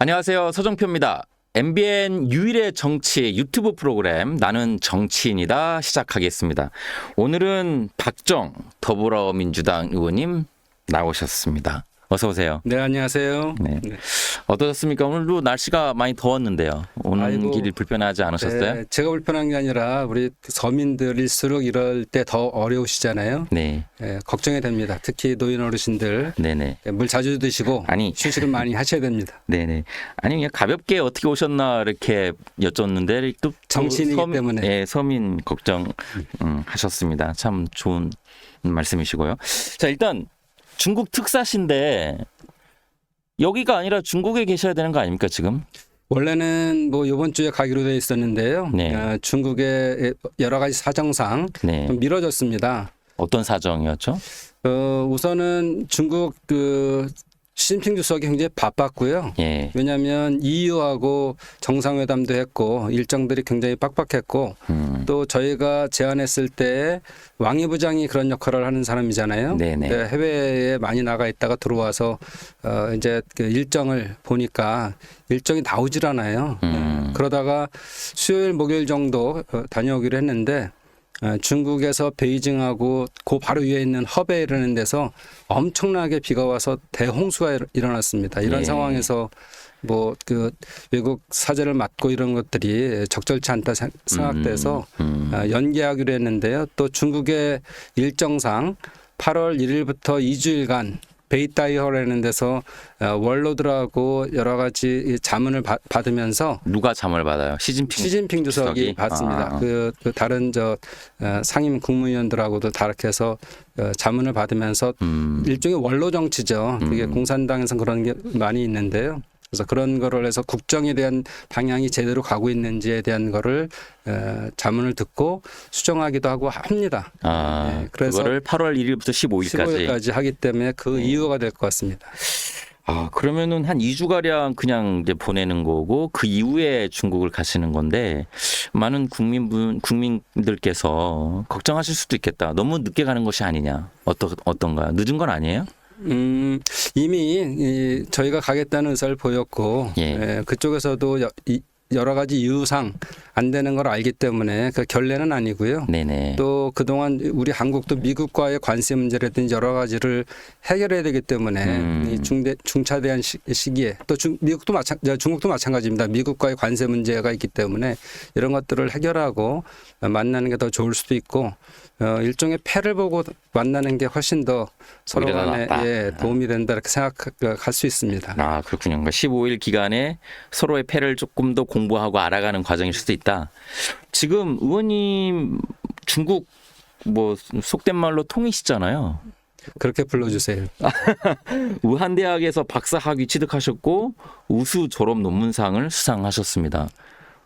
안녕하세요. 서정표입니다. MBN 유일의 정치 유튜브 프로그램 나는 정치인이다 시작하겠습니다. 오늘은 박정 더불어민주당 의원님 나오셨습니다. 어서 오세요. 네, 안녕하세요. 네. 어떠셨습니까? 오늘도 날씨가 많이 더웠는데요. 오는 길이 불편하지 않으셨어요? 네, 제가 불편한 게 아니라 우리 서민들일수록 이럴 때 더 어려우시잖아요. 네. 네, 걱정이 됩니다. 특히 노인 어르신들 네네. 물 자주 드시고 휴식을 많이 하셔야 됩니다. 네네. 아니 그냥 가볍게 어떻게 오셨나 이렇게 여쭸는데 또 정치인이기 때문에. 네, 서민 걱정 하셨습니다. 참 좋은 말씀이시고요. 자, 일단 중국 특사신데 여기가 아니라 중국에 계셔야 되는 거 아닙니까 지금? 원래는 뭐 이번 주에 가기로 돼 있었는데요. 네. 중국의 여러 가지 사정상 네. 좀 미뤄졌습니다. 어떤 사정이었죠? 우선은 중국 시진핑 주석이 굉장히 바빴고요. 예. 왜냐하면 EU하고 정상회담도 했고 일정들이 굉장히 빡빡했고 또 저희가 제안했을 때 왕이부장이 그런 역할을 하는 사람이잖아요. 네네. 근데 해외에 많이 나가 있다가 들어와서 이제 그 일정을 보니까 일정이 나오질 않아요. 그러다가 수요일 목요일 정도 다녀오기로 했는데 중국에서 베이징하고 그 바로 위에 있는 허베이라는 데서 엄청나게 비가 와서 대홍수가 일어났습니다. 이런 예. 상황에서 뭐 그 외국 사제를 맡고 이런 것들이 적절치 않다 생각돼서 연기하기로 했는데요. 또 중국의 일정상 8월 1일부터 2주일간 베이따이허라는 데서 원로들하고 여러 가지 자문을 받으면서 누가 잠을 받아요? 시진핑 주석이 받습니다. 그 다른 상임 국무위원들하고도 다락해서 자문을 받으면서 일종의 원로 정치죠. 그게 공산당에서 그런 게 많이 있는데요. 그래서 그런 거를 해서 국정에 대한 방향이 제대로 가고 있는지에 대한 거를 자문을 듣고 수정하기도 하고 합니다. 네, 그래서 그거를 8월 1일부터 15일까지 하기 때문에 그 이유가 될 것 같습니다. 그러면은 한 2주가량 그냥 이제 보내는 거고 그 이후에 중국을 가시는 건데 많은 국민들께서 걱정하실 수도 있겠다. 너무 늦게 가는 것이 아니냐. 어떤가요? 늦은 건 아니에요? 이미 저희가 가겠다는 의사를 보였고 그쪽에서도 여러 가지 이유상 안 되는 걸 알기 때문에 그 결례는 아니고요. 네네. 또 그동안 우리 한국도 미국과의 관세 문제라든지 여러 가지를 해결해야 되기 때문에 이 중차대한 시기에 또 중국도 마찬가지입니다. 미국과의 관세 문제가 있기 때문에 이런 것들을 해결하고 만나는 게 더 좋을 수도 있고 일종의 패를 보고 만나는 게 훨씬 더 서로 간에 도움이 된다 이렇게 생각할 수 있습니다. 그렇군요. 그러니까 15일 기간에 서로의 패를 조금 더 공부하고 알아가는 과정일 수도 있다. 지금 의원님 중국 뭐 속된 말로 통이시잖아요. 그렇게 불러주세요. 우한대학에서 박사학위 취득하셨고 우수 졸업 논문상을 수상하셨습니다.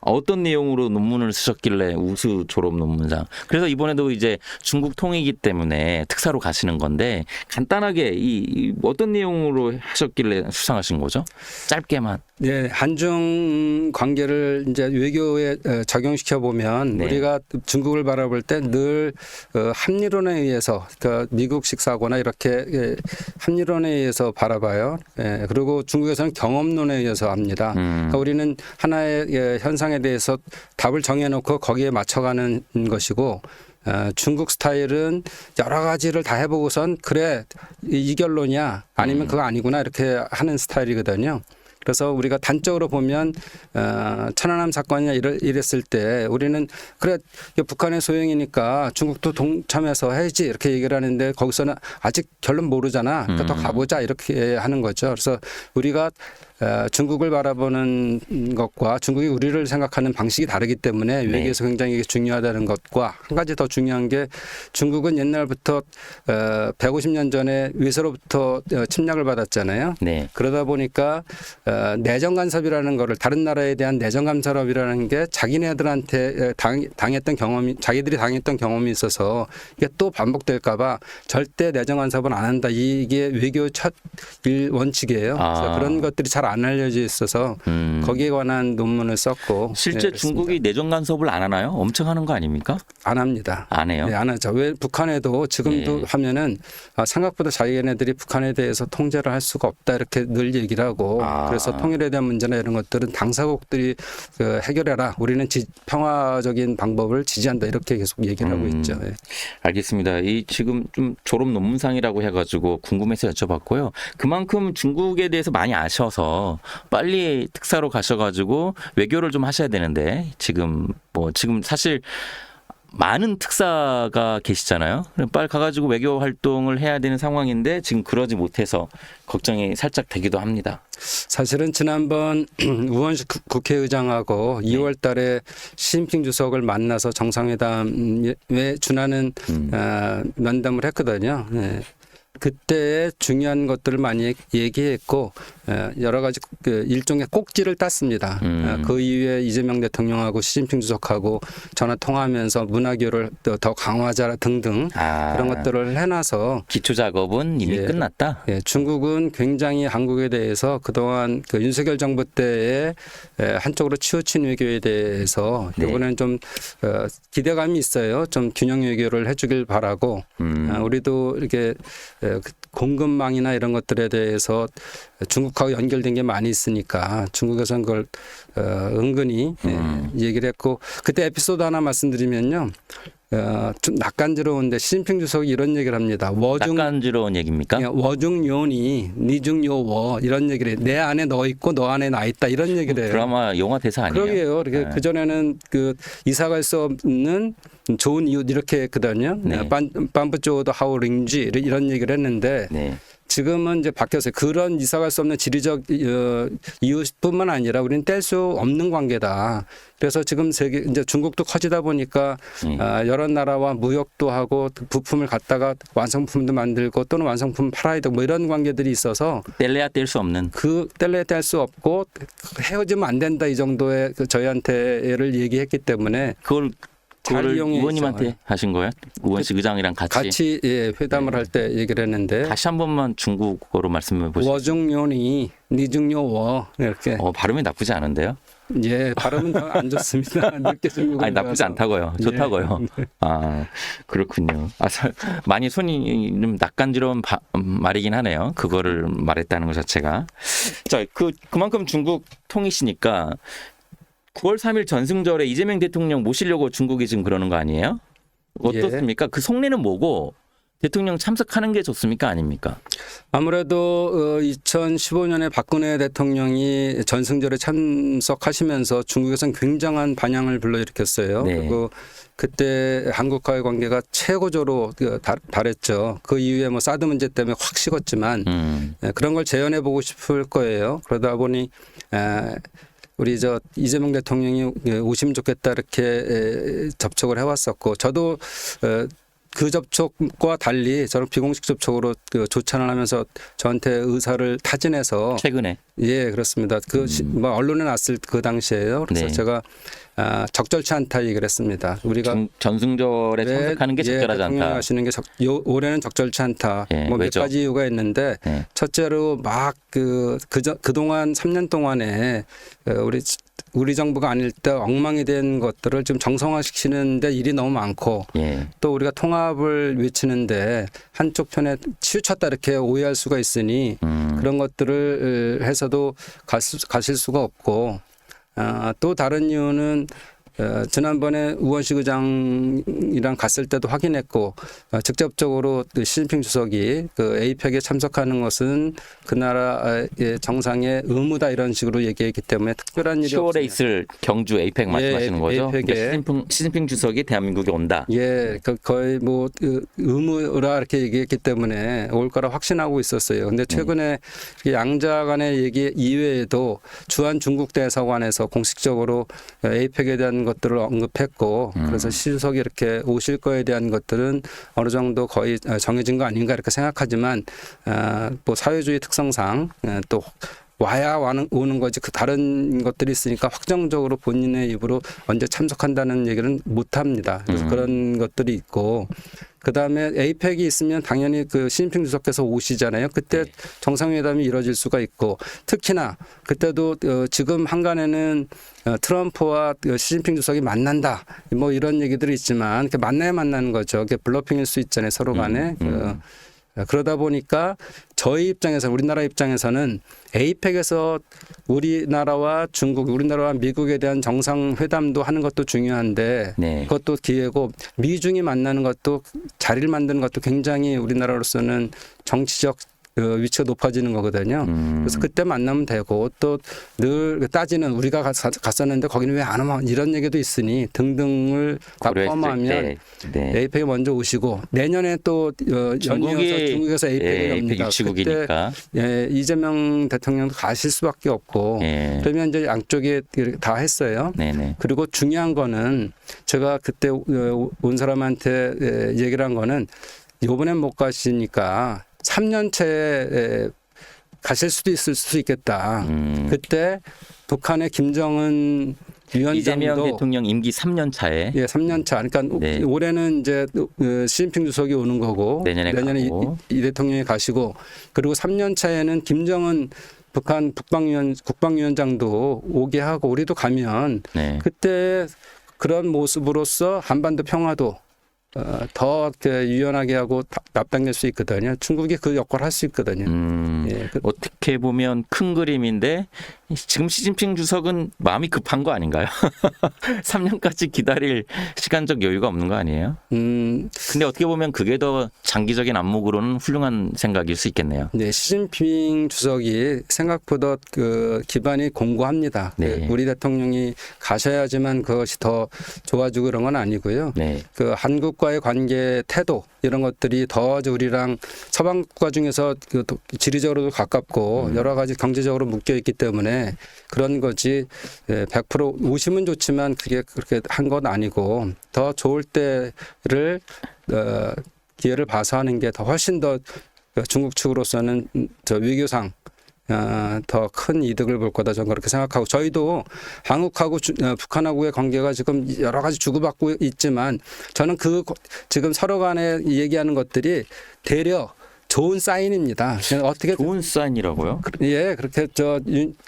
어떤 내용으로 논문을 쓰셨길래 우수 졸업 논문상. 그래서 이번에도 이제 중국 통이기 때문에 특사로 가시는 건데 간단하게 이 어떤 내용으로 하셨길래 수상하신 거죠? 짧게만. 네, 한중 관계를 이제 외교에 적용시켜 보면 우리가 중국을 바라볼 때 늘 합리론에 의해서 그러니까 미국식 사고나 이렇게 합리론에 의해서 바라봐요. 그리고 중국에서는 경험론에 의해서 합니다. 그러니까 우리는 하나의 현상에 대해서 답을 정해놓고 거기에 맞춰가는 것이고 중국 스타일은 여러 가지를 다 해보고선 그래 이 결론이야 아니면 그거 아니구나 이렇게 하는 스타일이거든요. 그래서 우리가 단적으로 보면 천안함 사건이나 이랬을 때 우리는 그래 북한의 소행이니까 중국도 동참해서 해야지 이렇게 얘기를 하는데 거기서는 아직 결론 모르잖아. 그러니까 더 가보자 이렇게 하는 거죠. 그래서 우리가 중국을 바라보는 것과 중국이 우리를 생각하는 방식이 다르기 때문에 외교에서 굉장히 중요하다는 것과 한 가지 더 중요한 게 중국은 옛날부터 150년 전에 위서로부터 침략을 받았잖아요. 그러다 보니까 내정 간섭이라는 거를 다른 나라에 대한 내정 간섭이라는 게 자기네들한테 당했던 경험이 자기들이 당했던 경험이 있어서 이게 또 반복될까 봐 절대 내정 간섭은 안 한다. 이게 외교의 첫 원칙이에요. 그래서 그런 것들이 잘 잘 안 알려져 있어서 거기에 관한 논문을 썼고 실제 네, 중국이 내정 간섭을 안 하나요? 엄청 하는 거 아닙니까? 안 합니다. 안 해요? 네, 안 하죠. 왜 북한에도 지금도 네. 하면은 생각보다 자기네들이 북한에 대해서 통제를 할 수가 없다 이렇게 늘 얘기를 하고 그래서 통일에 대한 문제나 이런 것들은 당사국들이 해결해라. 우리는 평화적인 방법을 지지한다 이렇게 계속 얘기를 하고 있죠. 네. 알겠습니다. 이 지금 좀 졸업 논문상이라고 해가지고 궁금해서 여쭤봤고요. 그만큼 중국에 대해서 많이 아셔서 빨리 특사로 가셔가지고 외교를 좀 하셔야 되는데 지금 사실 많은 특사가 계시잖아요. 그럼 빨리 가가지고 외교 활동을 해야 되는 상황인데 지금 그러지 못해서 걱정이 살짝 되기도 합니다. 사실은 지난번 우원식 국회의장하고 2월 달에 시진핑 주석을 만나서 정상회담에 준하는 면담을 했거든요. 네. 그때 중요한 것들을 많이 얘기했고 여러 가지 일종의 꼭지를 땄습니다. 그 이후에 이재명 대통령하고 시진핑 주석하고 전화 통화하면서 문화교를 더 강화하자 등등 그런 것들을 해놔서 기초 작업은 이미 끝났다. 예, 중국은 굉장히 한국에 대해서 그동안 그 윤석열 정부 때에 한쪽으로 치우친 외교에 대해서 이번엔 좀 기대감이 있어요. 좀 균형 외교를 해주길 바라고 우리도 이렇게 공급망이나 이런 것들에 대해서 중국하고 연결된 게 많이 있으니까 중국에서는 그걸 은근히 얘기를 했고 그때 에피소드 하나 말씀드리면요. 좀 낯간지러운데 시진핑 주석이 이런 얘기를 합니다. 낯간지러운 얘기입니까? 워중요니 니중요워 이런 얘기를 해요. 내 안에 너 있고 너 안에 나 있다 이런 얘기를 해요. 드라마 영화 대사 아니에요? 그러게요. 네. 그전에는 이사 갈 수 없는 좋은 이웃 이렇게 했거든요. 네. 반부조도 하우링지 이런 얘기를 했는데 네. 지금은 이제 바뀌었어요. 그런 이사 갈 수 없는 지리적 이웃뿐만 아니라 우리는 뗄 수 없는 관계다. 그래서 지금 이제 중국도 커지다 보니까 여러 나라와 무역도 하고 부품을 갖다가 완성품도 만들고 또는 완성품 팔아야 되고 뭐 이런 관계들이 있어서 뗄래야 뗄 수 없는. 뗄래야 뗄 수 없고 헤어지면 안 된다 이 정도의 저희한테를 얘기했기 때문에 그거를 이용해 의원님한테 하신 거예요? 우원식 의장이랑 같이 회담을 할 때 얘기를 했는데 다시 한 번만 중국어로 말씀해 보시죠. 워중요니 니중요워 이렇게 발음이 나쁘지 않은데요? 예, 발음은 안 좋습니다. 늦게 중국어. 아니 나쁘지 않다고요. 좋다고요. 아 그렇군요. 많이 손이 좀 낯간지러운 말이긴 하네요. 그거를 말했다는 것 자체가. 자, 그만큼 중국 통이시니까 9월 3일 전승절에 이재명 대통령 모시려고 중국이 지금 그러는 거 아니에요? 어떻습니까? 그 속내는 뭐고 대통령 참석하는 게 좋습니까? 아닙니까? 아무래도 2015년에 박근혜 대통령이 전승절에 참석하시면서 중국에서는 굉장한 반향을 불러일으켰어요. 네. 그리고 그때 한국과의 관계가 최고조로 달했죠. 그 이후에 뭐 사드 문제 때문에 확 식었지만 그런 걸 재현해 보고 싶을 거예요. 그러다 보니 우리 이재명 대통령이 오시면 좋겠다 이렇게 접촉을 해왔었고 저도 그 접촉과 달리 저는 비공식 접촉으로 조찬을 하면서 저한테 의사를 타진해서 최근에 그렇습니다. 뭐 언론에 났을 그 당시에요. 그래서 제가 적절치 않다 얘기를 했습니다. 우리가 전승절에 참석하는 게 적절하지 않다. 하시는 게 올해는 적절치 않다. 뭐 몇 가지 이유가 있는데 첫째로 막 그동안 3년 동안에 우리 정부가 아닐 때 엉망이 된 것들을 좀 정상화시키는데 일이 너무 많고 또 우리가 통합을 외치는데 한쪽 편에 치우쳤다 이렇게 오해할 수가 있으니 그런 것들을 해서도 가실 수가 없고 또 다른 이유는 지난번에 우원식 의장이랑 갔을 때도 확인했고 직접적으로 시진핑 주석이 에이펙에 참석하는 것은 그 나라의 정상의 의무다 이런 식으로 얘기했기 때문에 특별한 일이 10월에 없습니다. 있을 경주 에이펙 말씀하시는 거죠? 그러니까 시진핑 주석이 대한민국에 온다. 거의 뭐 의무라 이렇게 얘기했기 때문에 올 거라 확신하고 있었어요. 근데 최근에 양자 간의 얘기 이외에도 주한 중국 대사관에서 공식적으로 에이펙에 대한 것들을 언급했고 그래서 시 주석이 이렇게 오실 거에 대한 것들은 어느 정도 거의 정해진 거 아닌가 이렇게 생각하지만 뭐 사회주의 특성상 또 와야 오는 거지 그 다른 것들이 있으니까 확정적으로 본인의 입으로 언제 참석한다는 얘기는 못 합니다. 그래서 그런 것들이 있고 그다음에 에이펙이 있으면 당연히 그 시진핑 주석께서 오시잖아요. 그때 정상회담이 이루어질 수가 있고 특히나 그때도 지금 한간에는 트럼프와 시진핑 주석이 만난다 뭐 이런 얘기들이 있지만 만나야 만나는 거죠. 그게 블러핑일 수 있잖아요. 서로 간에. 그러다 보니까 저희 입장에서 우리나라 입장에서는 에이펙에서 우리나라와 중국, 우리나라와 미국에 대한 정상회담도 하는 것도 중요한데 네. 그것도 기회고 미중이 만나는 것도 자리를 만드는 것도 굉장히 우리나라로서는 정치적 위치가 높아지는 거거든요. 그래서 그때 만나면 되고 또 늘 따지는 우리가 갔었는데 거기는 왜 안 오면 이런 얘기도 있으니 등등을 다 포함하면 에이펙에 먼저 오시고 내년에 또 연이어서 중국에서 에이펙이 엽니다. 유치국이니까 그때 이재명 대통령도 가실 수밖에 없고 그러면 이제 양쪽에 다 했어요. 네네. 그리고 중요한 거는 제가 그때 온 사람한테 얘기를 한 거는 이번엔 못 가시니까 3년째 가실 수도 있을 수 있겠다. 그때 북한의 김정은 위원장도 이재명 대통령 임기 3년 차에 3년 차. 그러니까 올해는 이제 시진핑 주석이 오는 거고 내년에 이 대통령이 가시고 그리고 3년 차에는 김정은 북한 국방위원장도 오게 하고 우리도 가면 그때 그런 모습으로서 한반도 평화도 더 유연하게 하고 앞당길 수 있거든요. 중국이 그 역할을 할 수 있거든요. 어떻게 보면 큰 그림인데 지금 시진핑 주석은 마음이 급한 거 아닌가요? 3년까지 기다릴 시간적 여유가 없는 거 아니에요? 근데 어떻게 보면 그게 더 장기적인 안목으로는 훌륭한 생각일 수 있겠네요. 네, 시진핑 주석이 생각보다 그 기반이 공고합니다. 우리 대통령이 가셔야지만 그것이 더 좋아지고 그런 건 아니고요. 그 한국과의 관계 태도 이런 것들이 더 우리랑 서방 국가 중에서 그 지리적으로도 가깝고 여러 가지 경제적으로 묶여 있기 때문에 그런 거지 100% 오시면 좋지만 그게 그렇게 한 건 아니고 더 좋을 때를 기회를 봐서 하는 게 더 훨씬 더 중국 측으로서는 저 외교상 더 큰 이득을 볼 거다 저는 그렇게 생각하고 저희도 한국하고 북한하고의 관계가 지금 여러 가지 주고받고 있지만 저는 그 지금 서로 간에 얘기하는 것들이 대려 좋은 사인입니다. 어떻게 좋은 사인이라고요? 예, 그렇게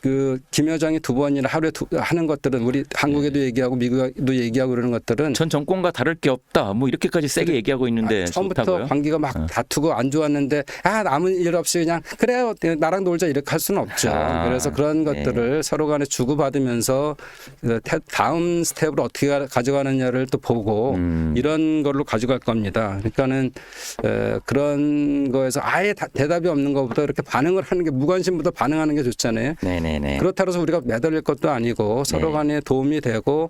그 김 여정이 2번이나 하루에 하는 것들은 우리 한국에도 얘기하고 미국에도 얘기하고 그러는 것들은 전 정권과 다를 게 없다. 뭐 이렇게까지 세게 얘기하고 있는데 처음부터 좋다고요? 관계가 막 다투고 안 좋았는데 아무 일 없이 그냥 그래요 나랑 놀자 이렇게 할 수는 없죠. 그래서 그런 것들을 서로 간에 주고받으면서 다음 스텝으로 어떻게 가져가느냐를 또 보고 이런 걸로 가져갈 겁니다. 그러니까는 그런 거에서 아예 대답이 없는 것보다 이렇게 반응을 하는 게 무관심보다 반응하는 게 좋잖아요. 그렇다고 해서 우리가 매달릴 것도 아니고 서로 간에 도움이 되고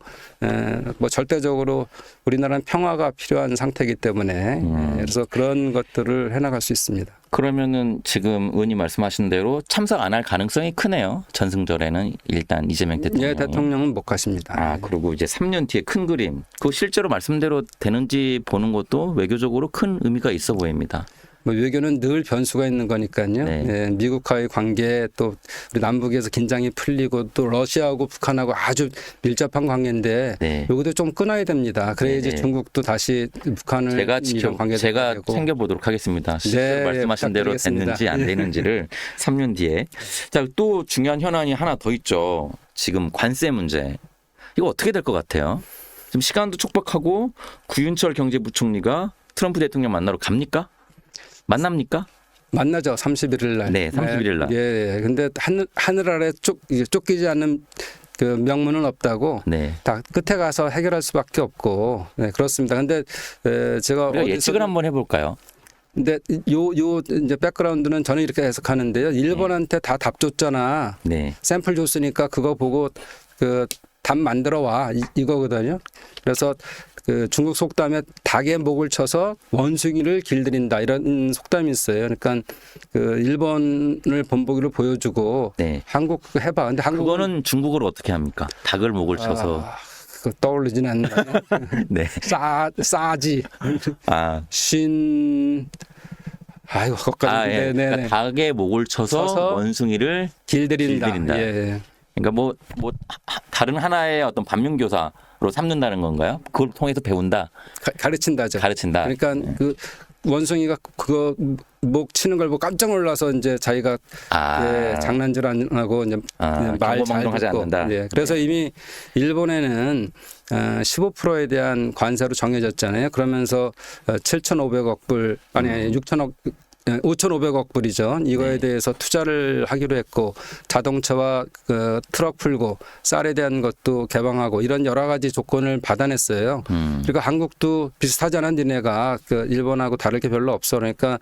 뭐 절대적으로 우리나라는 평화가 필요한 상태이기 때문에 그래서 그런 것들을 해나갈 수 있습니다. 그러면은 지금 의원님 말씀하신 대로 참석 안 할 가능성이 크네요. 전승절에는 일단 이재명 대통령. 예, 대통령은 못 가십니다. 그리고 이제 3년 뒤에 큰 그림. 그 실제로 말씀대로 되는지 보는 것도 외교적으로 큰 의미가 있어 보입니다. 뭐 외교는 늘 변수가 있는 거니까요. 미국과의 관계 또 우리 남북에서 긴장이 풀리고 또 러시아하고 북한하고 아주 밀접한 관계인데 여기도 좀 끊어야 됩니다. 그래야지 중국도 다시 북한을 제가 챙겨보도록 하겠습니다. 실제로 말씀하신 대로 됐는지 안 되는지를 3년 뒤에. 자, 또 중요한 현안이 하나 더 있죠. 지금 관세 문제. 이거 어떻게 될 것 같아요? 지금 시간도 촉박하고 구윤철 경제부총리가 트럼프 대통령 만나러 갑니까? 만납니까? 만나죠. 31일 날. 네, 31일 날. 예. 근데 하늘 아래 쫓기지 않는 그 명분은 없다고. 다 끝에 가서 해결할 수밖에 없고. 네, 그렇습니다. 근데 제가 예측을 한번 해볼까요? 근데 요 이제 백그라운드는 저는 이렇게 해석하는데요. 일본한테 다 답 줬잖아. 샘플 줬으니까 그거 보고 그 답 만들어 와 이거거든요. 그래서 그 중국 속담에 닭의 목을 쳐서 원숭이를 길들인다 이런 속담이 있어요. 그러니까 그 일본을 본보기로 보여주고 한국 해봐. 근데 그거는 중국어로 어떻게 합니까? 닭을 목을 쳐서 떠올리진 않네. 싸지. 아이고, 거기까지. 예. 그러니까 닭의 목을 쳐서 쳐서 원숭이를 길들인다. 길들인다. 예. 그러니까 뭐 다른 하나의 어떤 반면교사로 삼는다는 건가요? 그걸 통해서 배운다, 가르친다죠. 가르친다. 그러니까 그 원숭이가 그거 목 치는 걸 보고 깜짝 놀라서 이제 자기가 예, 장난질 안 하고 이제 말 잘 경고망동하지 듣고. 않는다. 예, 그래서 이미 일본에는 15%에 대한 관세로 정해졌잖아요. 그러면서 7,500억 불 아니 6천억 5,500억 불이죠. 이거에 대해서 투자를 하기로 했고 자동차와 그 트럭 풀고 쌀에 대한 것도 개방하고 이런 여러 가지 조건을 받아냈어요. 그리고 한국도 비슷하잖아. 니네가 그 일본하고 다를 게 별로 없어. 그러니까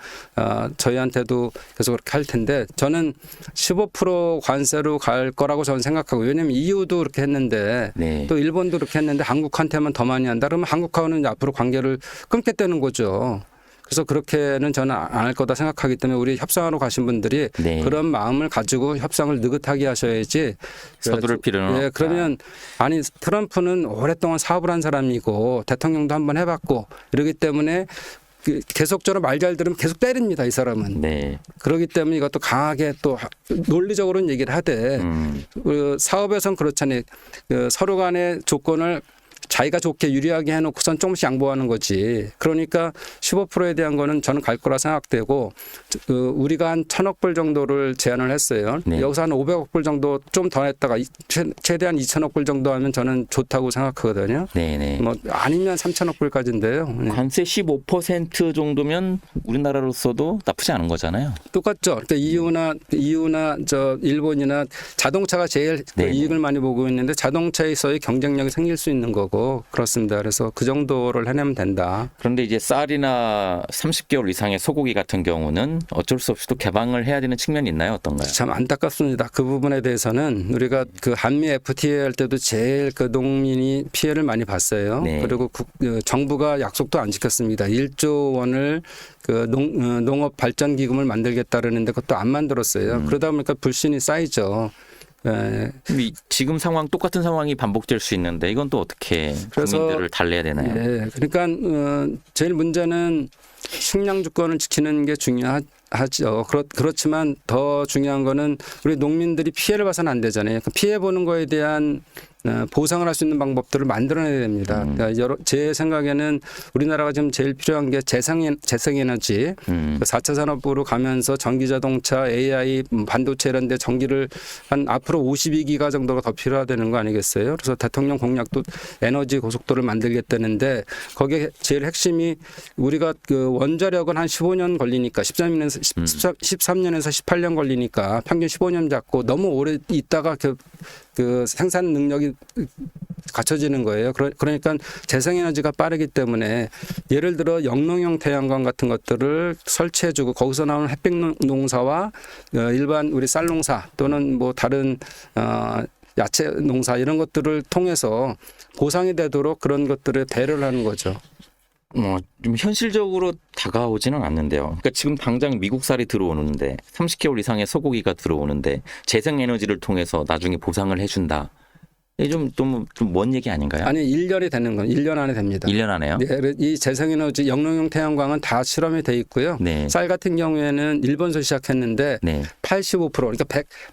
저희한테도 계속 그렇게 할 텐데 저는 15% 관세로 갈 거라고 저는 생각하고 왜냐하면 EU도 그렇게 했는데 네. 또 일본도 그렇게 했는데 한국한테만 더 많이 한다. 그러면 한국하고는 앞으로 관계를 끊겠다는 거죠. 그래서 그렇게는 저는 안 할 거다 생각하기 때문에 우리 협상하러 가신 분들이 네. 그런 마음을 가지고 협상을 느긋하게 하셔야지. 서두를 필요는 예, 없다. 그러면 아니 트럼프는 오랫동안 사업을 한 사람이고 대통령도 한번 해봤고 이러기 때문에 계속적으로 말 잘 들으면 계속 때립니다. 이 사람은. 네. 그렇기 때문에 이것도 강하게 또 논리적으로는 얘기를 하되 그 사업에선 그렇잖아요. 그 서로 간의 조건을 자기가 좋게 유리하게 해놓고선 조금씩 양보하는 거지. 그러니까 15%에 대한 거는 저는 갈 거라 생각되고 우리가 한 1,000억 불 정도를 제안을 했어요. 네. 여기서 한 500억 불 정도 좀 더 했다가 최대한 2,000억 불 정도 하면 저는 좋다고 생각하거든요. 네네. 뭐 아니면 3,000억 불까지인데요. 네. 관세 15% 정도면 우리나라로서도 나쁘지 않은 거잖아요. 똑같죠. 그러니까 EU나 저 일본이나 자동차가 제일 그 네네. 이익을 많이 보고 있는데 자동차에서의 경쟁력이 생길 수 있는 거고 그렇습니다. 그래서 그 정도를 해내면 된다. 그런데 이제 쌀이나 30개월 이상의 소고기 같은 경우는 어쩔 수 없이 또 개방을 해야 되는 측면이 있나요? 어떤가요? 참 안타깝습니다. 그 부분에 대해서는 우리가 그 한미 FTA 할 때도 제일 그 농민이 피해를 많이 봤어요. 네. 그리고 정부가 약속도 안 지켰습니다. 1조 원을 그 농업 발전 기금을 만들겠다라는데 그것도 안 만들었어요. 그러다 보니까 불신이 쌓이죠. 예. 지금 상황 똑같은 상황이 반복될 수 있는데 이건 또 어떻게 그래서 국민들을 달래야 되나요? 예. 그러니까 제일 문제는 식량 주권을 지키는 게 중요하죠. 그렇지만 더 중요한 거는 우리 농민들이 피해를 봐서는 안 되잖아요. 피해 보는 거에 대한 보상을 할 수 있는 방법들을 만들어내야 됩니다. 그러니까 제 생각에는 우리나라가 지금 제일 필요한 게 재생에너지 4차 산업부로 가면서 전기자동차, AI, 반도체 이런 데 전기를 한 앞으로 52기가 정도가 더 필요하다는 거 아니겠어요? 그래서 대통령 공약도 에너지 고속도를 만들겠다는데 거기에 제일 핵심이 우리가 그 원자력은 한 15년 걸리니까 13년에서 18년 걸리니까 평균 15년 잡고 너무 오래 있다가 그 생산 능력이 갖춰지는 거예요. 그러니까 재생에너지가 빠르기 때문에 예를 들어 영농형 태양광 같은 것들을 설치해주고 거기서 나오는 햇빛 농사와 일반 우리 쌀 농사 또는 뭐 다른 야채 농사 이런 것들을 통해서 보상이 되도록 그런 것들에 배려를 하는 거죠. 좀 현실적으로 다가오지는 않는데요. 그러니까 지금 당장 미국 쌀이 들어오는데 30개월 이상의 소고기가 들어오는데 재생에너지를 통해서 나중에 보상을 해준다. 이게 좀 먼 얘기 아닌가요? 아니 1년이 되는 건 1년 안에 됩니다. 1년 안에요? 네, 이 재생에너지 영농형 태양광은 다 실험이 돼 있고요. 네. 쌀 같은 경우에는 일본에서 시작했는데 네. 85% 그러니까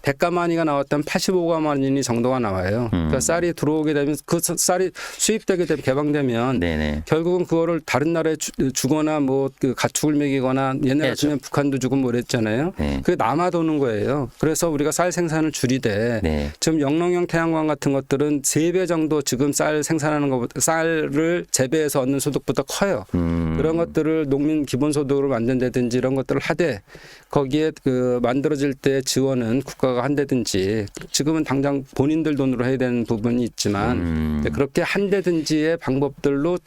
100가마니가 나왔다면 85가마니 정도가 나와요. 그러니까 쌀이 들어오게 되면 그 쌀이 수입되게 되면 개방되면 네네. 결국은 그거를 다른 나라에 주거나 뭐 그 가축을 먹이거나 옛날 같으면 북한도 주고 뭐 그랬잖아요. 네. 그게 남아도는 거예요. 그래서 우리가 쌀 생산을 줄이되 네. 지금 영농형 태양광 같은 것들은 3배 정도 지금 쌀 생산하는 것보다 쌀을 재배해서 얻는 소득보다 커요. 그런 것들을 농민 기본소득으로 만든다든지 이런 것들을 하되 거기에 그 만들어질 때 지원은 국가가 한다든지 지금은 당장 본인들 돈으로 해야 되는 부분이 있지만 그렇게 한다든지의 방법들로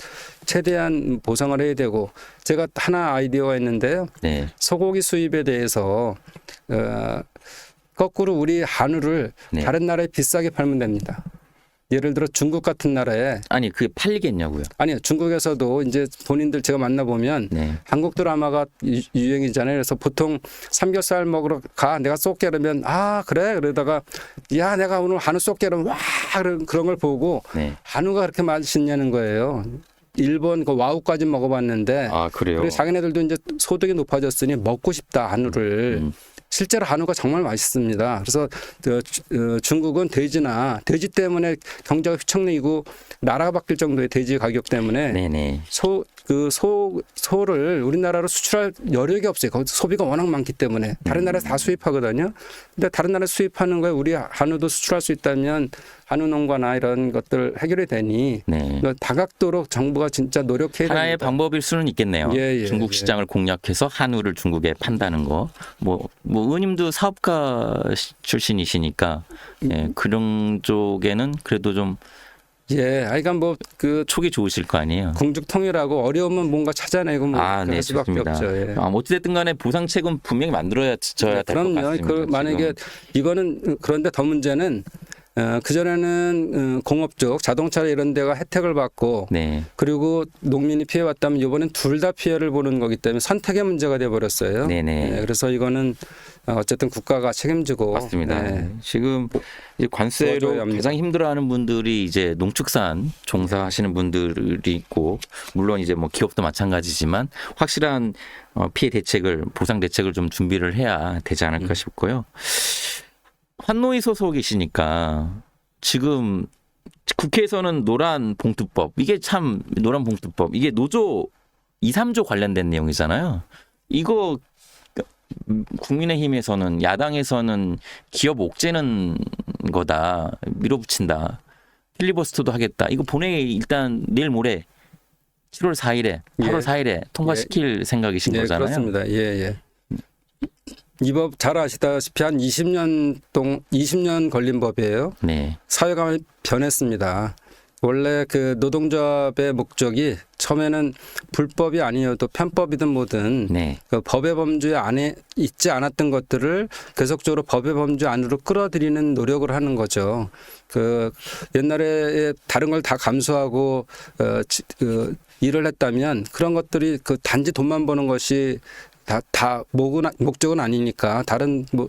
최대한 보상을 해야 되고 제가 하나 아이디어가 있는데요. 네. 소고기 수입에 대해서 거꾸로 우리 한우를 네. 다른 나라에 비싸게 팔면 됩니다. 예를 들어 중국 같은 나라에 아니 그게 팔리겠냐고요? 아니요 중국에서도 이제 본인들 제가 만나보면 네. 한국 드라마가 유행이잖아요. 그래서 보통 삼겹살 먹으러 가 내가 쏠게 그러면 아 그래 그러다가 야 내가 오늘 한우 쏠게 그러면 와 그런 걸 보고 네. 한우가 그렇게 맛있냐는 거예요. 일본 그 와우까지 먹어봤는데 아, 그래요? 그리고 자기네들도 이제 소득이 높아졌으니 먹고 싶다 한우를. 실제로 한우가 정말 맛있습니다. 그래서 중국은 돼지 때문에 경제가 휘청이고 나라가 바뀔 정도의 돼지 가격 때문에 네네. 소를 우리나라로 수출할 여력이 없어요. 거기 소비가 워낙 많기 때문에 다른 나라에서 다 수입하거든요. 근데 다른 나라 수입하는 거에 우리 한우도 수출할 수 있다면 한우 농가나 이런 것들 해결이 되니 네. 다각도로 정부가 진짜 노력해야 됩니다. 하나의 방법일 수는 있겠네요. 예, 중국 시장을 공략해서 한우를 중국에 판다는 거. 뭐 의원님도 사업가 출신이시니까 예, 그런 쪽에는 그래도 좀 예, 그러니까 촉이 좋으실 거 아니에요. 궁죽통일하고 어려우면 뭔가 찾아내고 뭐 아, 네, 할 수밖에 좋습니다. 없죠. 예. 어찌됐든 간에 보상책은 분명히 만들어져야 될 것 그럼요. 같습니다. 만약에 이거는 그런데 더 문제는 그전에는 공업 쪽 자동차 이런 데가 혜택을 받고 네. 그리고 농민이 피해왔다면 이번엔 둘 다 피해를 보는 거기 때문에 선택의 문제가 돼버렸어요. 네네. 네, 그래서 이거는 어쨌든 국가가 책임지고 맞습니다. 네. 지금 이제 도와줘야 관세로 합니다. 가장 힘들어하는 분들이 이제 농축산 종사하시는 분들이 있고 물론 이제 뭐 기업도 마찬가지지만 확실한 피해 대책을 보상 대책을 좀 준비를 해야 되지 않을까 싶고요. 환노위 소속이시니까 지금 국회에서는 노란 봉투법 이게 참 노란 봉투법 이게 노조 2, 3조 관련된 내용이잖아요. 이거 국민의힘에서는 야당에서는 기업 옥죄는 거다 밀어붙인다 필리버스터도 하겠다 이거 본회의 일단 내일 모레 7월 4일에 8월 4일에 통과시킬 생각이신 거잖아요. 그렇습니다. 예. 이 법 잘 아시다시피 한 20년 걸린 법이에요. 네. 사회가 변했습니다. 원래 그 노동조합의 목적이 처음에는 불법이 아니어도 편법이든 뭐든 네. 그 법의 범주 안에 있지 않았던 것들을 계속적으로 법의 범주 안으로 끌어들이는 노력을 하는 거죠. 그 옛날에 다른 걸 다 감수하고 일을 했다면 그런 것들이 그 단지 돈만 버는 것이 다 목적은 아니니까 다른 뭐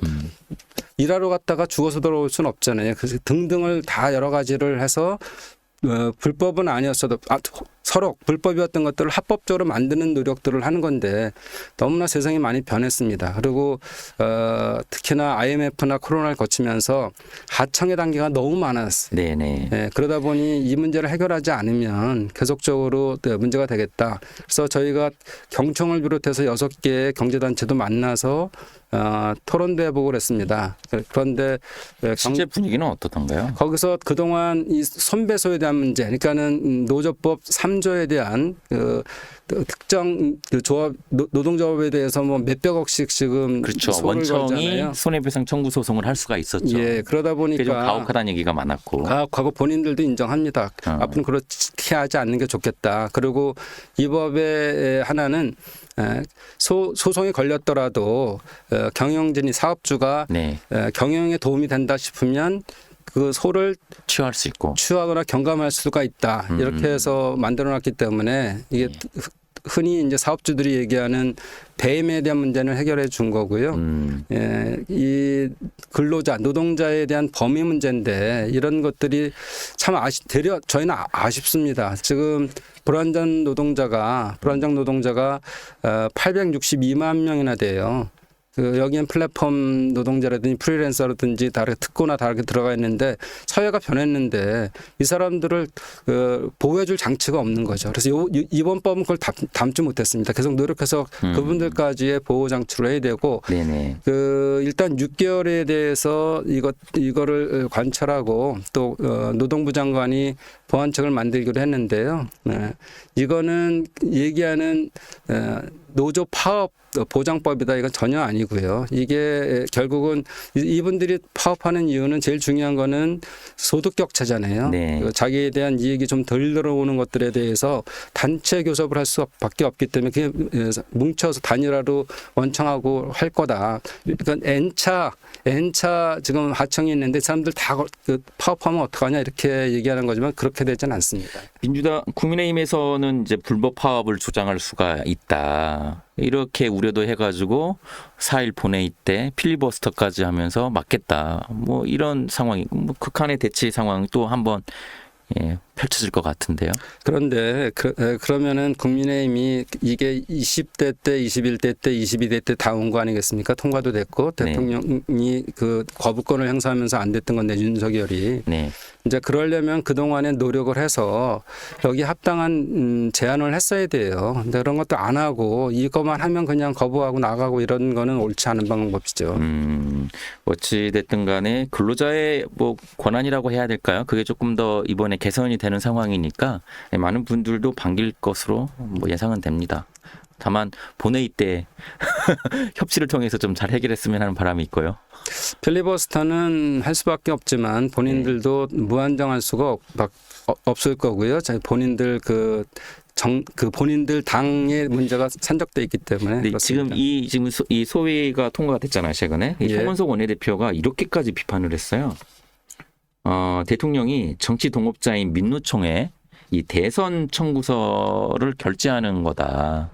일하러 갔다가 죽어서 돌아올 수는 없잖아요. 그래서 등등을 다 여러 가지를 해서 불법은 아니었어도 서로 불법이었던 것들을 합법적으로 만드는 노력들을 하는 건데 너무나 세상이 많이 변했습니다. 그리고 특히나 IMF나 코로나를 거치면서 하청의 단계가 너무 많았어요. 네네. 네, 그러다 보니 이 문제를 해결하지 않으면 계속적으로 문제가 되겠다. 그래서 저희가 경청을 비롯해서 6개의 경제단체도 만나서 토론도 해보고 했습니다. 그런데 실제 분위기는 어떻던가요? 거기서 그동안 이 손배소에 대한 문제, 그러니까는 노조법 3조에 대한 특정 조합 노동조합에 대해서 뭐 몇백억씩 지금 그렇죠. 소를 원청이 걸잖아요. 손해배상 청구 소송을 할 수가 있었죠. 예, 그러다 그게 좀 보니까 가혹하다는 얘기가 많았고. 과거 본인들도 인정합니다. 앞으로 그렇게 하지 않는 게 좋겠다. 그리고 이 법의 하나는 소송이 걸렸더라도 경영진이 사업주가 네. 경영에 도움이 된다 싶으면 그 소를 취할 수 있고. 취하거나 경감할 수가 있다. 이렇게 해서 만들어놨기 때문에 이게 흔히 이제 사업주들이 얘기하는 배임에 대한 문제는 해결해 준 거고요. 이 근로자, 노동자에 대한 범위 문제인데 이런 것들이 참 되려 저희는 아쉽습니다. 지금 불안정 노동자가 862만 명이나 돼요. 여기엔 플랫폼 노동자라든지 프리랜서라든지 다르게 특고나 다르게 들어가 있는데 사회가 변했는데 이 사람들을 보호해줄 장치가 없는 거죠. 그래서 이번 법은 그걸 담지 못했습니다. 계속 노력해서 그분들까지의 보호 장치로 해야 되고 네네. 일단 6개월에 대해서 이거를 관찰하고 또 노동부 장관이 보완책을 만들기로 했는데요. 네. 이거는 얘기하는 노조 파업 보장법이다 이건 전혀 아니고요. 이게 결국은 이분들이 파업하는 이유는 제일 중요한 거는 소득 격차잖아요. 네. 자기에 대한 이익이 좀 덜 들어오는 것들에 대해서 단체 교섭을 할 수밖에 없기 때문에 그게 뭉쳐서 단일화로 원청하고 할 거다. 그러니까 N차 지금 하청이 있는데 사람들 다 파업하면 어떡하냐 이렇게 얘기하는 거지만 그렇게 되지는 않습니다. 민주당 국민의힘에서는 이제 불법 파업을 주장할 수가 있다. 이렇게 우려도 해가지고 4일 본회의 때 필리버스터까지 하면서 막겠다. 뭐 이런 상황이고 뭐 극한의 대치 상황 또 한번 펼쳐질 것 같은데요. 그런데 그러면은 국민의힘이 이게 20대 때, 21대 때, 22대 때 다 온 거 아니겠습니까? 통과도 됐고 네. 대통령이 그 거부권을 행사하면서 안 됐던 건데 윤석열이 네. 이제 그러려면 그동안에 노력을 해서 여기 합당한 제안을 했어야 돼요. 근데 그런 것도 안 하고 이것만 하면 그냥 거부하고 나가고 이런 거는 옳지 않은 방법이죠. 어찌 됐든 간에 근로자의 뭐 권한이라고 해야 될까요? 그게 조금 더 이번에 개선이 되는 상황이니까 많은 분들도 반길 것으로 뭐 예상은 됩니다. 다만 본회의 때 협치를 통해서 좀 잘 해결했으면 하는 바람이 있고요. 필리버스터는 할 수밖에 없지만 본인들도 무한정할 수가 없을 거고요. 본인들 본인들 당의 문제가 산적돼 있기 때문에 네, 지금 이 소위가 통과가 됐잖아요, 최근에. 이 예. 송원석 원내대표가 이렇게까지 비판을 했어요. 대통령이 정치 동업자인 민노총에 이 대선 청구서를 결제하는 거다.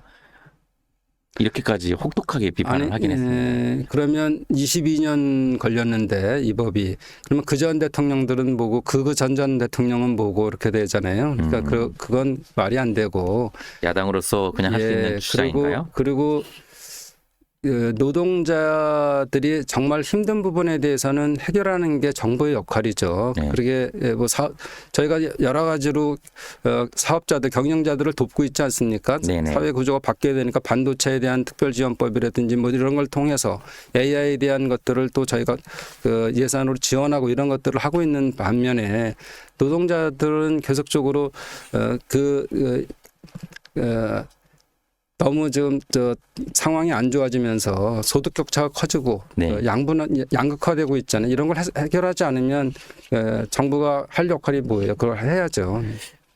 이렇게까지 혹독하게 비판을 하긴 했습니다. 그러면 22년 걸렸는데 이 법이 그러면 그전 대통령들은 뭐고 그전 대통령은 뭐고 이렇게 되잖아요. 그러니까 그건 말이 안 되고 야당으로서 그냥 할 수 있는 주장인가요? 그리고 노동자들이 정말 힘든 부분에 대해서는 해결하는 게 정부의 역할이죠. 네. 그러게 뭐 저희가 여러 가지로 사업자들, 경영자들을 돕고 있지 않습니까? 네네. 사회 구조가 바뀌어야 되니까 반도체에 대한 특별지원법이라든지 뭐 이런 걸 통해서 AI에 대한 것들을 또 저희가 예산으로 지원하고 이런 것들을 하고 있는 반면에 노동자들은 계속적으로 너무 지금 상황이 안 좋아지면서 소득 격차가 커지고 네. 양극화되고 있잖아요. 이런 걸 해결하지 않으면 정부가 할 역할이 뭐예요? 그걸 해야죠.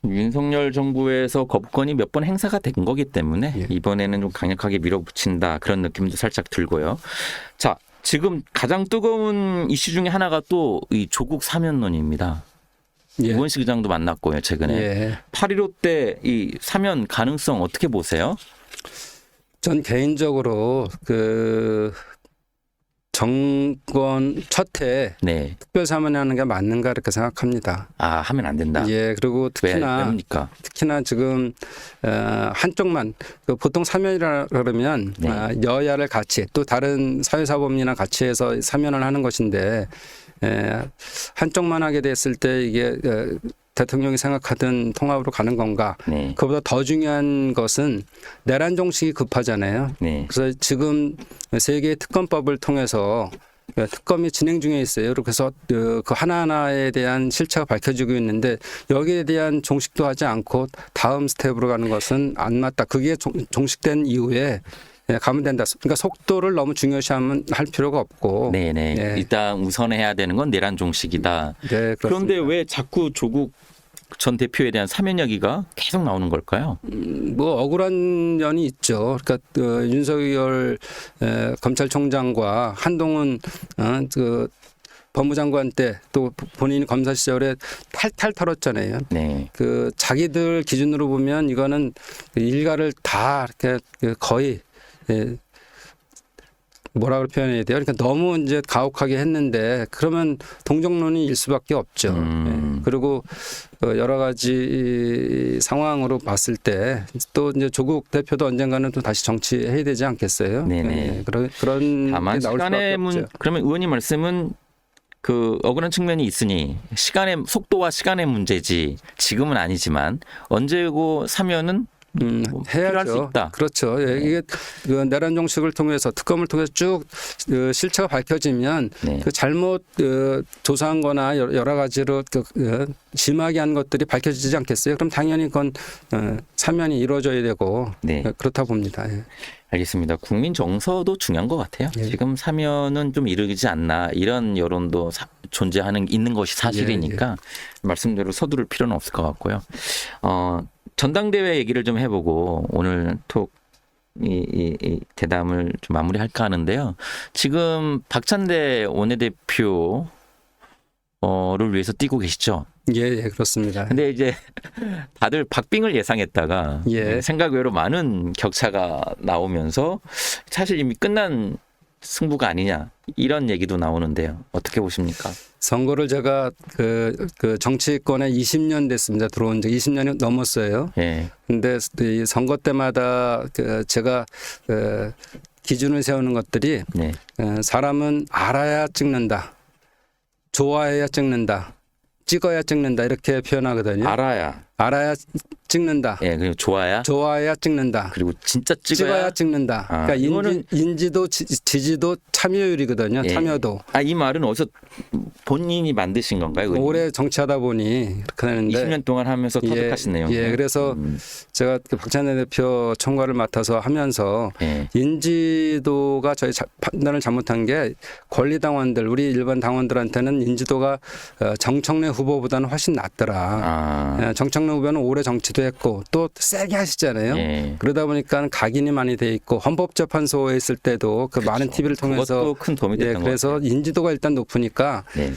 윤석열 정부에서 거부권이 몇 번 행사가 된 거기 때문에 예. 이번에는 좀 강력하게 밀어붙인다 그런 느낌도 살짝 들고요. 자, 지금 가장 뜨거운 이슈 중에 하나가 또 이 조국 사면론입니다. 예. 우원식 의장도 만났고요, 최근에. 예. 8.15 때 이 사면 가능성 어떻게 보세요? 전 개인적으로 정권 첫해 네. 특별 사면하는 게 맞는가 이렇게 생각합니다. 아, 하면 안 된다. 예, 그리고 왜입니까? 특히나 지금 한쪽만 보통 사면이라 그러면 네. 여야를 같이 또 다른 사회사법이나 같이 해서 사면을 하는 것인데 한쪽만 하게 됐을 때 이게 대통령이 생각하던 통합으로 가는 건가? 네. 그보다 더 중요한 것은 내란 종식이 급하잖아요. 네. 그래서 지금 세 개의 특검법을 통해서 특검이 진행 중에 있어요. 그래서 그 하나하나에 대한 실체가 밝혀지고 있는데 여기에 대한 종식도 하지 않고 다음 스텝으로 가는 것은 안 맞다. 그게 종식된 이후에 가면 된다. 그러니까 속도를 너무 중요시하면 할 필요가 없고. 네네. 예. 일단 우선해야 되는 건 내란 종식이다. 네, 그렇습니다. 그런데 왜 자꾸 조국 전 대표에 대한 사면 이야기가 계속 나오는 걸까요? 뭐 억울한 면이 있죠. 그러니까 윤석열 검찰총장과 한동훈 법무장관 때 또 본인이 검사 시절에 탈탈 털었잖아요. 네. 자기들 기준으로 보면 이거는 일가를 다 이렇게 거의 뭐라고 표현해야 돼요? 그러니까 너무 이제 가혹하게 했는데 그러면 동정론이 일 수밖에 없죠. 그리고 여러 가지 상황으로 봤을 때 또 이제 조국 대표도 언젠가는 또 다시 정치해야 되지 않겠어요? 네네. 그런 다만 게 나올 시간의 수밖에 없죠. 그러면 의원님 말씀은 억울한 측면이 있으니 속도와 시간의 문제지 지금은 아니지만 언제고 사면은 필요할 수 해야죠. 있다. 그렇죠. 예, 이게 내란 종식을 통해서 특검을 통해서 쭉 실체가 밝혀지면 네. 잘못 조사한 거나 여러 가지로 심하게 한 것들이 밝혀지지 않겠어요? 그럼 당연히 그건 사면이 이루어져야 되고 네. 그렇다 봅니다. 예. 알겠습니다. 국민 정서도 중요한 것 같아요. 예. 지금 사면은 좀 이르지 않나 이런 여론도 있는 것이 사실이니까 말씀대로 서두를 필요는 없을 것 같고요. 전당대회 얘기를 좀 해보고 오늘 이 대담을 좀 마무리할까 하는데요. 지금 박찬대 원내대표를 위해서 뛰고 계시죠? 예, 그렇습니다. 근데 이제 다들 박빙을 예상했다가 예. 생각 외로 많은 격차가 나오면서 사실 이미 끝난 승부가 아니냐 이런 얘기도 나오는데요. 어떻게 보십니까? 선거를 제가 그 정치권에 20년 됐습니다. 들어온 지 20년이 넘었어요. 예. 근데 이 선거 때마다 제가 기준을 세우는 것들이 네. 사람은 알아야 찍는다. 좋아해야 찍는다. 찍어야 찍는다. 이렇게 표현하거든요. 알아야 찍는다. 예, 그리고 좋아야 찍는다. 그리고 진짜 찍어야 찍는다. 아, 그러니까 이거는 인지도, 지지도, 참여율이거든요. 예. 참여도. 이 말은 어디서 본인이 만드신 건가요? 오래 정치하다 보니 그렇게 되는데 20년 동안 하면서 터득하신 내용. 예, 그래서 제가 그 박찬대 대표 총괄을 맡아서 하면서 예. 인지도가 저희 판단을 잘못한 게 권리당원들, 우리 일반 당원들한테는 인지도가 정청래 후보보다는 훨씬 낫더라. 정청래 후보는 오래 정치도 했고 또 세게 하시잖아요. 예. 그러다 보니까 각인이 많이 돼 있고 헌법재판소에 있을 때도 그 많은 TV를 통해서 그것도 큰 도움이 됐던 것 그래서 같아요. 인지도가 일단 높으니까 네.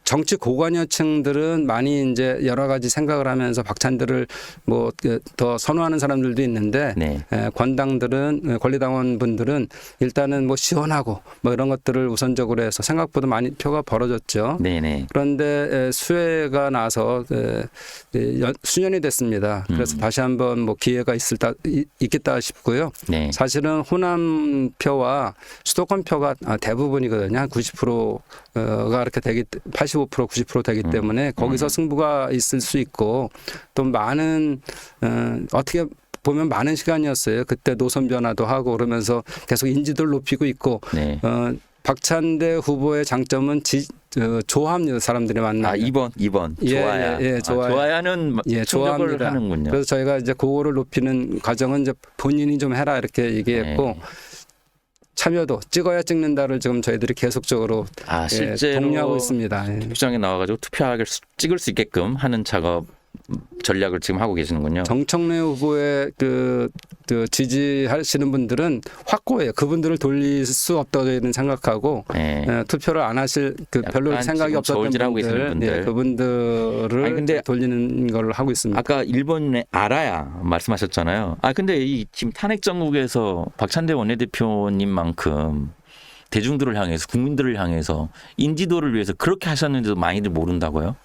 정치 고관여층들은 많이 이제 여러 가지 생각을 하면서 박찬대를 뭐 더 선호하는 사람들도 있는데 네. 권당들은 권리당원 분들은 일단은 뭐 시원하고 뭐 이런 것들을 우선적으로 해서 생각보다 많이 표가 벌어졌죠. 네네. 그런데 수혜가 나서 수년이 됐습니다. 그래서 다시 한번 뭐 기회가 있겠다 싶고요. 네. 사실은 호남 표와 수도권 표가 대부분이거든요. 한 90%가 이렇게 85% 90% 되기 때문에 거기서 승부가 있을 수 있고 또 많은 어떻게 보면 많은 시간이었어요. 그때 노선 변화도 하고 그러면서 계속 인지도를 높이고 있고 네. 박찬대 후보의 장점은 좋아합니다. 사람들이 만나면. 2번 좋아야. 좋아야는 충족을 좋아합니다. 하는군요. 그래서 저희가 이제 그거를 높이는 과정은 이제 본인이 좀 해라 이렇게 얘기했고 네. 참여도 찍어야 찍는다를 지금 저희들이 계속적으로 실제로 독려하고 있습니다. 예. 투표장에 나와가지고 투표하게 찍을 수 있게끔 하는 작업 전략을 지금 하고 계시는군요. 정청래 후보의 그 지지하시는 분들은 확고해요. 그분들을 돌릴 수 없다고 저희는 생각하고 투표를 안 하실 별로 생각이 지금 없었던 저울질하고 계시는 분들. 그분들을 돌리는 걸 하고 있습니다. 아까 일본에 알아야 말씀하셨잖아요. 근데 이 지금 탄핵 정국에서 박찬대 원내대표님만큼 대중들을 향해서 국민들을 향해서 인지도를 위해서 그렇게 하셨는데도 많이들 모른다고요?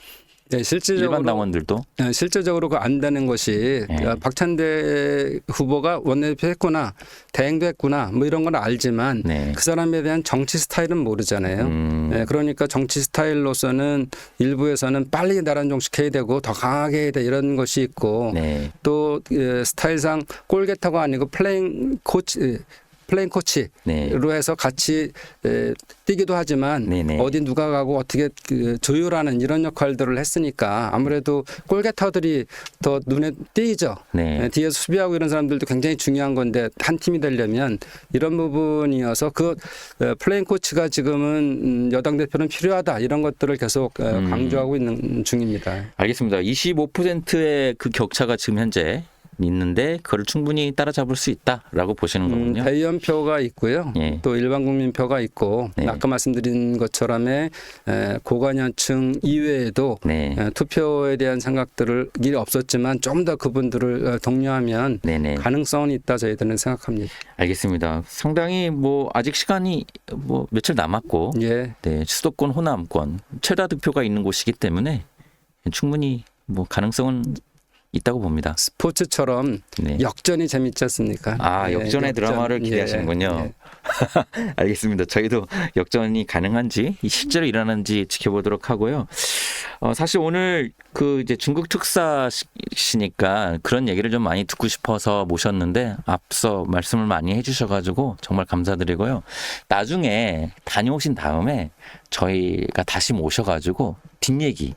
네, 실질적으로 일반 당원들도 실제적으로 그 안 되는 것이 박찬대 후보가 원내대표 했구나, 대행도 했구나, 뭐 이런 건 알지만 그 사람에 대한 정치 스타일은 모르잖아요. 그러니까 정치 스타일로서는 일부에서는 빨리 나란 종식해야 되고 더 강하게 해야 돼 이런 것이 있고 또 스타일상 골게터가 아니고 플레잉 코치로 해서 같이 뛰기도 하지만 어디 누가 가고 어떻게 조율하는 이런 역할들을 했으니까 아무래도 골게터들이 더 눈에 띄죠. 뒤에서 수비하고 이런 사람들도 굉장히 중요한 건데 한 팀이 되려면 이런 부분이어서 그 플레잉 코치가 지금은 여당 대표는 필요하다 이런 것들을 계속 강조하고 있는 중입니다. 알겠습니다. 25%의 그 격차가 지금 현재 있는데 그걸 충분히 따라잡을 수 있다라고 보시는 거군요. 대의원표가 있고요. 또 일반 국민표가 있고 아까 말씀드린 것처럼의 고관여층 이외에도 투표에 대한 생각들이 없었지만 좀 더 그분들을 독려하면 가능성은 있다 저희들은 생각합니다. 알겠습니다. 상당히 뭐 아직 시간이 뭐 며칠 남았고 수도권 호남권 최다 득표가 있는 곳이기 때문에 충분히 뭐 가능성은 있다고 봅니다. 스포츠처럼 역전이 재밌지 않습니까? 역전의 드라마를 기대하시는군요. 알겠습니다. 저희도 역전이 가능한지 실제로 일어나는지 지켜보도록 하고요. 사실 오늘 그 이제 중국 특사시니까 그런 얘기를 좀 많이 듣고 싶어서 모셨는데 앞서 말씀을 많이 해주셔가지고 정말 감사드리고요. 나중에 다녀오신 다음에 저희가 다시 모셔가지고 뒷얘기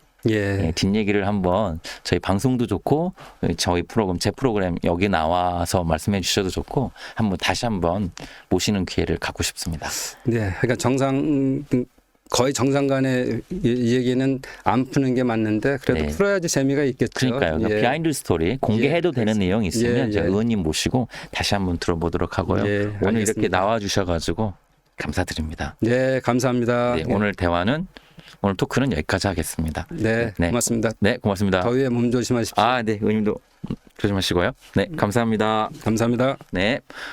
뒷얘기를 한번 저희 방송도 좋고 저희 프로그램 제 프로그램 여기 나와서 말씀해 주셔도 좋고 다시 한번 모시는 기회를 갖고 싶습니다. 그러니까 거의 정상 간의 이 얘기는 안 푸는 게 맞는데 그래도 풀어야지 재미가 있겠죠. 그러니까요. 비하인드 스토리 공개해도 되는 내용이 있으면 제가 의원님 모시고 다시 한번 들어보도록 하고요. 오늘 알겠습니다. 이렇게 나와주셔가지고 감사드립니다. 감사합니다. 오늘 토크는 여기까지 하겠습니다. 고맙습니다. 고맙습니다. 더위에 몸 조심하십시오. 의원님도 조심하시고요. 감사합니다. 감사합니다.